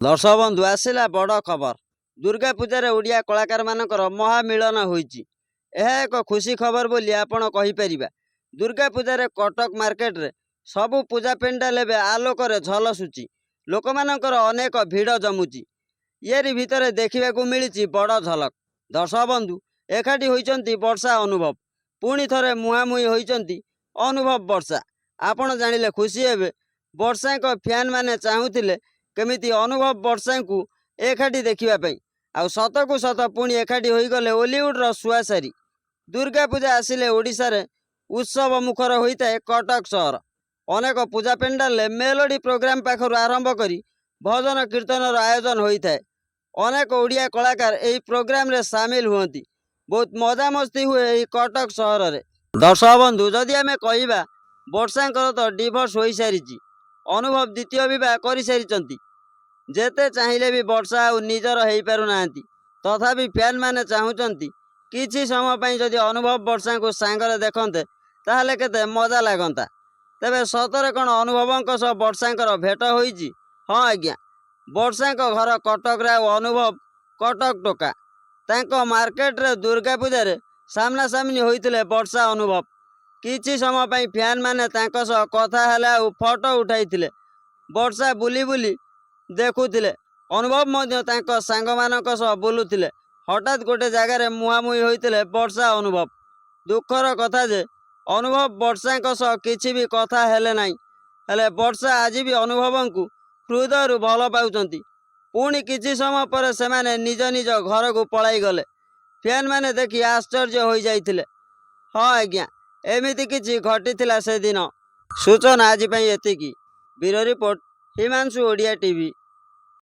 दर्शक बंधु आसला बड़ खबर दुर्गा पूजा ओडिया कलाकार मानकर महामिलन होइछि। यह एक खुशी खबर बोली आपण कहीपर। दुर्गा पूजा कटक मार्केट रे सबु पूजा पेंडाल एवं आलोक झलसुची लोक मानकर अनेक भिड़ जमुची। यारी भितर देखा मिली बड़ झलक। दर्शक बंधु एकाठी होइचंती वर्षा अनुभव पुणी थरे मुहांमुही होइचंती अनुभव वर्षा। आपण जानिले खुशी हेबे। वर्षा को फैन माने चाहूतिले केमिति अनुभव वर्षा को एकाठी देखापी आ सतकू सत पुणी एकाठी होगले ओलीउड्र सुआसारी। दुर्गा पूजा आसिले ओडिशा रे उत्सव मुखर होता है कटक सहर। अनेक पूजा पेंडाल मेलोडी प्रोग्राम पाखर आरंभ करी भजन कीर्तन आयोजन होता है। अनेक ओडिया कलाकार यही प्रोग्राम रे सामिल हुअंती। बहुत मजा मस्ती हुए यही कटक सहर रे। दर्शक बंधु जदि आमे कहिबा वर्षांकर तो डिवोर्स हो सारी। अनुभव द्वितीय बह कर सारी। जेते चाहिए भी वर्षा आ निजर हो पारना तथापि फैन माने चाहूँगी किसी समय जदि अनुभव वर्षा को सांगरे देखते ताहले केते मजा लगता। तेबे सतरे कौन अनुभवों सह वर्षांकर भेट होइछि? हाँ आज्ञा, वर्षा घर कटक रे अनुभव कटक टोका तांको मार्केट रे दुर्गा पूजा रे सामना सामनी होइतिले वर्षा अनुभव। किछि समय फैन माने तांको सह कथा हेला फोटो उठाइतिले। वर्षा बुली बुली देखुले अनुभव मध्य तांको सांग मानक सह बुलुतिले। हठात गोटे जगार मुहांमुही होइतिले वर्षा अनुभव। दुखर कथा जे अनुभव वर्षा सह किछि भी कथा हेले नाही। हेले वर्षा आज भी अनुभव को हृदय भल पाउचंती। पुणी किछि समय पर सेमाने निज निज घर को पलाई गले। फैन माने देखि आश्चर्य हो जाइतिले। हाँ आज्ञा, एमिति किछि घटिथिला से दिन। सूचना आज पई एतिकी। Bureau report Himanshu Odia TV.